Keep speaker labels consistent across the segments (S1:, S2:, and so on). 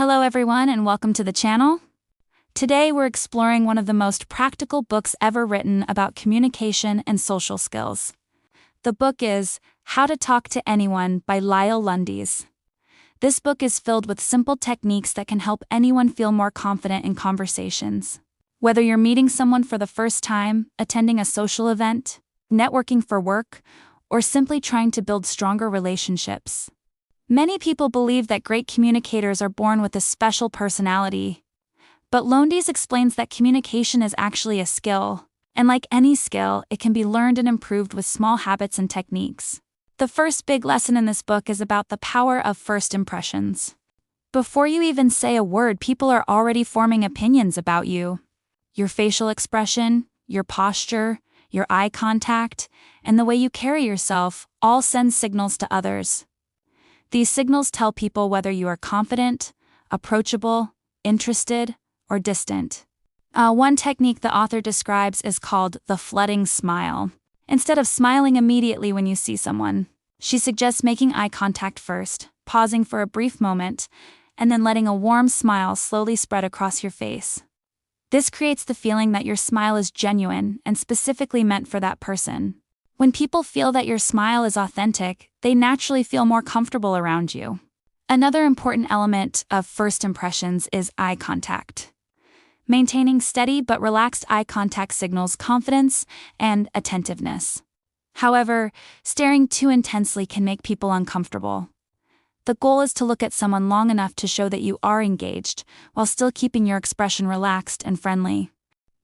S1: Hello everyone and welcome to the channel. Today we're exploring one of the most practical books ever written about communication and social skills. The book is How to Talk to Anyone by Leil Lowndes. This book is filled with simple techniques that can help anyone feel more confident in conversations. Whether you're meeting someone for the first time, attending a social event, networking for work, or simply trying to build stronger relationships. Many people believe that great communicators are born with a special personality. But Lowndes explains that communication is actually a skill, and like any skill, it can be learned and improved with small habits and techniques. The first big lesson in this book is about the power of first impressions. Before you even say a word, people are already forming opinions about you. Your facial expression, your posture, your eye contact, and the way you carry yourself all send signals to others. These signals tell people whether you are confident, approachable, interested, or distant. One technique the author describes is called the flooding smile. Instead of smiling immediately when you see someone, she suggests making eye contact first, pausing for a brief moment, and then letting a warm smile slowly spread across your face. This creates the feeling that your smile is genuine and specifically meant for that person. When people feel that your smile is authentic, they naturally feel more comfortable around you. Another important element of first impressions is eye contact. Maintaining steady but relaxed eye contact signals confidence and attentiveness. However, staring too intensely can make people uncomfortable. The goal is to look at someone long enough to show that you are engaged, while still keeping your expression relaxed and friendly.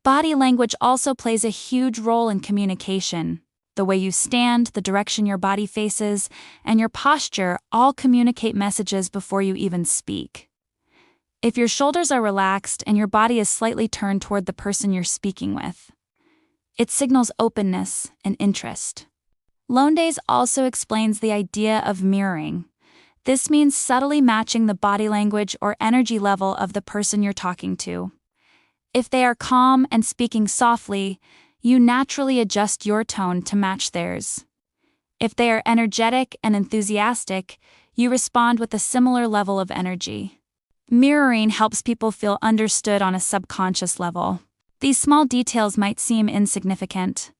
S1: Body language also plays a huge role in communication. The way you stand, the direction your body faces, and your posture all communicate messages before you even speak. If your shoulders are relaxed and your body is slightly turned toward the person you're speaking with, it signals openness and interest. Lowndes also explains the idea of mirroring. This means subtly matching the body language or energy level of the person you're talking to. If they are calm and speaking softly, you naturally adjust your tone to match theirs. If they are energetic and enthusiastic, you respond with a similar level of energy. Mirroring helps people feel understood on a subconscious level. These small details might seem insignificant,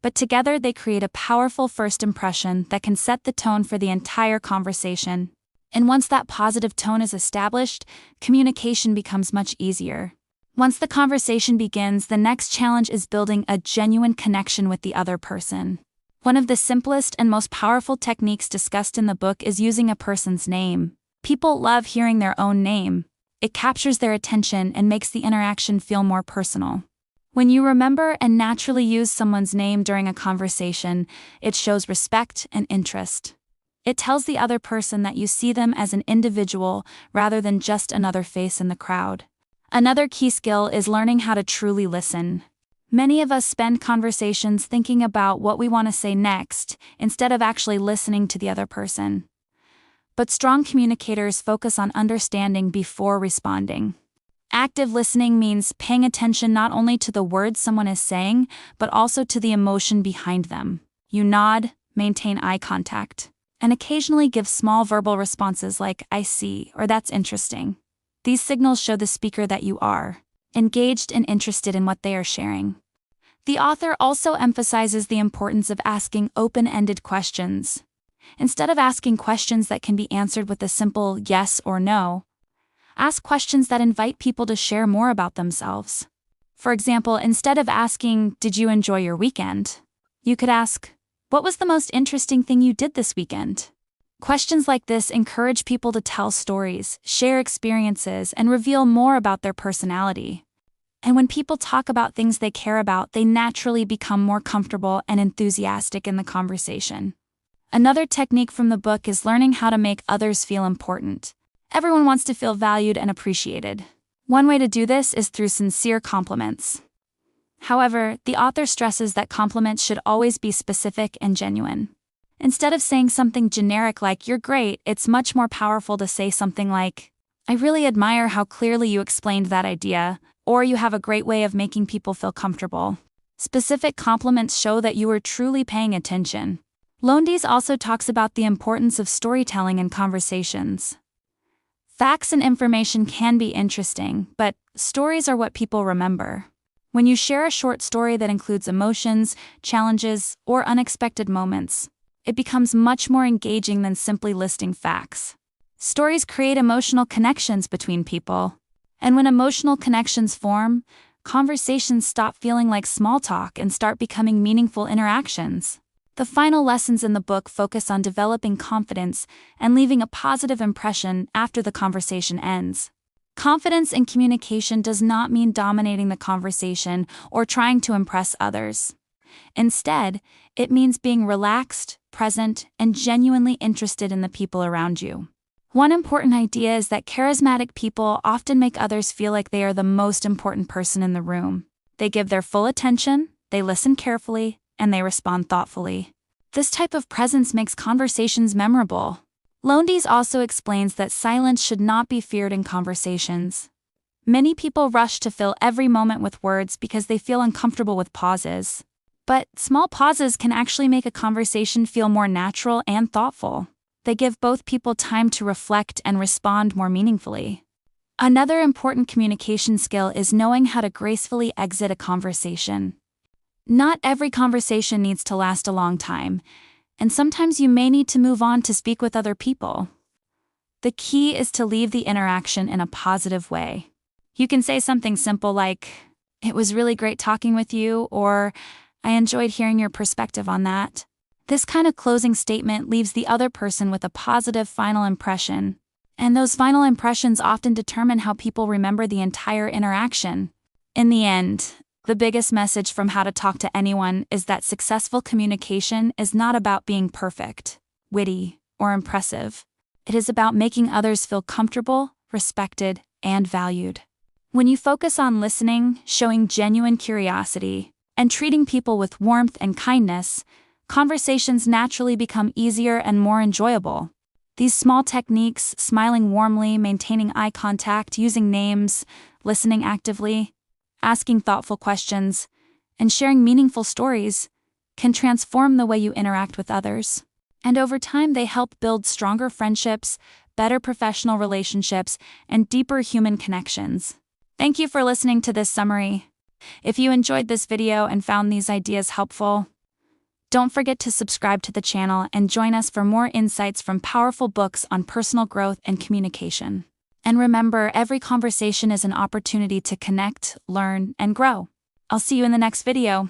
S1: but together they create a powerful first impression that can set the tone for the entire conversation. And once that positive tone is established, communication becomes much easier. Once the conversation begins, the next challenge is building a genuine connection with the other person. One of the simplest and most powerful techniques discussed in the book is using a person's name. People love hearing their own name. It captures their attention and makes the interaction feel more personal. When you remember and naturally use someone's name during a conversation, it shows respect and interest. It tells the other person that you see them as an individual rather than just another face in the crowd. Another key skill is learning how to truly listen. Many of us spend conversations thinking about what we want to say next, instead of actually listening to the other person. But strong communicators focus on understanding before responding. Active listening means paying attention not only to the words someone is saying, but also to the emotion behind them. You nod, maintain eye contact, and occasionally give small verbal responses like, "I see," or "That's interesting." These signals show the speaker that you are engaged and interested in what they are sharing. The author also emphasizes the importance of asking open-ended questions. Instead of asking questions that can be answered with a simple yes or no, ask questions that invite people to share more about themselves. For example, instead of asking, "Did you enjoy your weekend?" you could ask, "What was the most interesting thing you did this weekend?" Questions like this encourage people to tell stories, share experiences, and reveal more about their personality. And when people talk about things they care about, they naturally become more comfortable and enthusiastic in the conversation. Another technique from the book is learning how to make others feel important. Everyone wants to feel valued and appreciated. One way to do this is through sincere compliments. However, the author stresses that compliments should always be specific and genuine. Instead of saying something generic like, "You're great," it's much more powerful to say something like, "I really admire how clearly you explained that idea," or "You have a great way of making people feel comfortable." Specific compliments show that you are truly paying attention. Lowndes also talks about the importance of storytelling in conversations. Facts and information can be interesting, but stories are what people remember. When you share a short story that includes emotions, challenges, or unexpected moments, it becomes much more engaging than simply listing facts. Stories create emotional connections between people. And when emotional connections form, conversations stop feeling like small talk and start becoming meaningful interactions. The final lessons in the book focus on developing confidence and leaving a positive impression after the conversation ends. Confidence in communication does not mean dominating the conversation or trying to impress others. Instead, it means being relaxed, present, and genuinely interested in the people around you. One important idea is that charismatic people often make others feel like they are the most important person in the room. They give their full attention, they listen carefully, and they respond thoughtfully. This type of presence makes conversations memorable. Lowndes also explains that silence should not be feared in conversations. Many people rush to fill every moment with words because they feel uncomfortable with pauses. But small pauses can actually make a conversation feel more natural and thoughtful. They give both people time to reflect and respond more meaningfully. Another important communication skill is knowing how to gracefully exit a conversation. Not every conversation needs to last a long time, and sometimes you may need to move on to speak with other people. The key is to leave the interaction in a positive way. You can say something simple like, "It was really great talking with you," or "I enjoyed hearing your perspective on that." This kind of closing statement leaves the other person with a positive final impression, and those final impressions often determine how people remember the entire interaction. In the end, the biggest message from How to Talk to Anyone is that successful communication is not about being perfect, witty, or impressive. It is about making others feel comfortable, respected, and valued. When you focus on listening, showing genuine curiosity, and treating people with warmth and kindness, conversations naturally become easier and more enjoyable. These small techniques, smiling warmly, maintaining eye contact, using names, listening actively, asking thoughtful questions, and sharing meaningful stories, can transform the way you interact with others. And over time, they help build stronger friendships, better professional relationships, and deeper human connections. Thank you for listening to this summary. If you enjoyed this video and found these ideas helpful, don't forget to subscribe to the channel and join us for more insights from powerful books on personal growth and communication. And remember, every conversation is an opportunity to connect, learn, and grow. I'll see you in the next video.